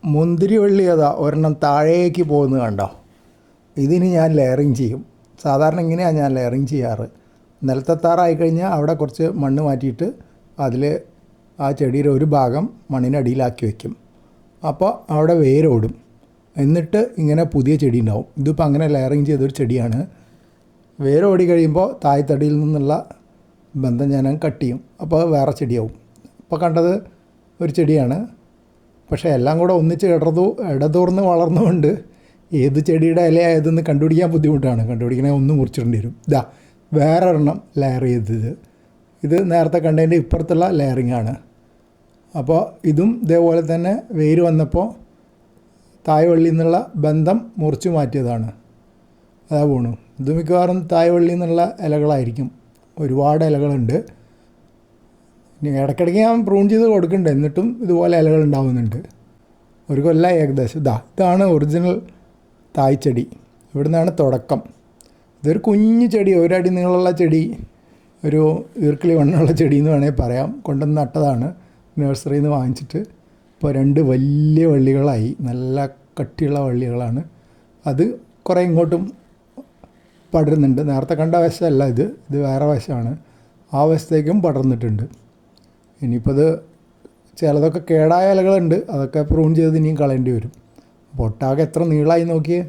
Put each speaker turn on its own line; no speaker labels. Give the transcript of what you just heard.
മുന്തിരി വള്ളി അതാ ഒരെണ്ണം താഴേക്ക് പോകുന്നത് കണ്ടോ. ഇതിന് ഞാൻ ലെയറിങ് ചെയ്യും. സാധാരണ ഇങ്ങനെയാണ് ഞാൻ ലെയറിങ് ചെയ്യാറ്. നിലത്തെത്താറായി കഴിഞ്ഞാൽ അവിടെ കുറച്ച് മണ്ണ് മാറ്റിയിട്ട് അതിൽ ആ ചെടിയുടെ ഒരു ഭാഗം മണ്ണിനടിയിലാക്കി വയ്ക്കും. അപ്പോൾ അവിടെ വേരോടും. എന്നിട്ട് ഇങ്ങനെ പുതിയ ചെടി ഉണ്ടാവും. ഇതിപ്പോൾ അങ്ങനെ ലെയറിങ് ചെയ്തൊരു ചെടിയാണ്. വേരോടി കഴിയുമ്പോൾ തായ്തടിയിൽ നിന്നുള്ള ബന്ധം ഞാൻ കട്ട് ചെയ്യും. അപ്പോൾ വേറെ ചെടിയാവും. ഇപ്പോൾ കണ്ടത് ഒരു ചെടിയാണ്. പക്ഷേ എല്ലാം കൂടെ ഒന്നിച്ച് ഇടതൂർന്ന് വളർന്നുകൊണ്ട് ഏത് ചെടിയുടെ ഇലയായതെന്ന് കണ്ടുപിടിക്കാൻ ബുദ്ധിമുട്ടാണ്. കണ്ടുപിടിക്കണേ ഒന്ന് മുറിച്ചിടേണ്ടി വരും. ഇതാ വേറൊരെണ്ണം ലെയർ ചെയ്തത്. ഇത് നേരത്തെ കണ്ടതിൻ്റെ ഇപ്പുറത്തുള്ള ലെയറിങ് ആണ്. അപ്പോൾ ഇതും ഇതേപോലെ തന്നെ വേര് വന്നപ്പോൾ തായ്വള്ളിയിൽ നിന്നുള്ള ബന്ധം മുറിച്ച് മാറ്റിയതാണ്. അതാ പോണു. ഇത് മിക്കവാറും തായ്വള്ളിയിൽ നിന്നുള്ള ഇലകളായിരിക്കും. ഒരുപാട് ഇലകളുണ്ട്. ഇനി ഇടയ്ക്കിടയ്ക്ക് ഞാൻ പ്രൂൺ ചെയ്ത് കൊടുക്കുന്നുണ്ട്. എന്നിട്ടും ഇതുപോലെ ഇലകൾ ഉണ്ടാവുന്നുണ്ട്. ഒരു കൊല്ലം ഏകദേശം. ഇതാണ് ഒറിജിനൽ തായ്ച്ചെടി. ഇവിടെ നിന്നാണ് തുടക്കം. ഇതൊരു കുഞ്ഞു ചെടി, ഒരടി നീളമുള്ള ചെടി, ഒരു ഈർക്കിളി വണ്ണമുള്ള ചെടി എന്ന് വേണമെങ്കിൽ പറയാം. കൊണ്ടുവന്ന് നട്ടതാണ് നഴ്സറിയിൽ നിന്ന് വാങ്ങിച്ചിട്ട്. ഇപ്പോൾ 2 വലിയ വള്ളികളായി. നല്ല കട്ടിയുള്ള വള്ളികളാണ്. അത് കുറേ ഇങ്ങോട്ടും പടരുന്നുണ്ട്. നേരത്തെ കണ്ട വശമല്ല ഇത് വേറെ വശമാണ്. ആ വശത്തേക്കും പടർന്നിട്ടുണ്ട്. ഇനിയിപ്പോൾ ഇത് ചിലതൊക്കെ കേടായ ഇലകളുണ്ട്. അതൊക്കെ പ്രൂൺ ചെയ്ത് ഇനിയും കളയേണ്ടി വരും. അപ്പോൾ ഒട്ടാകെ എത്ര നീളമായി നോക്കിയേ.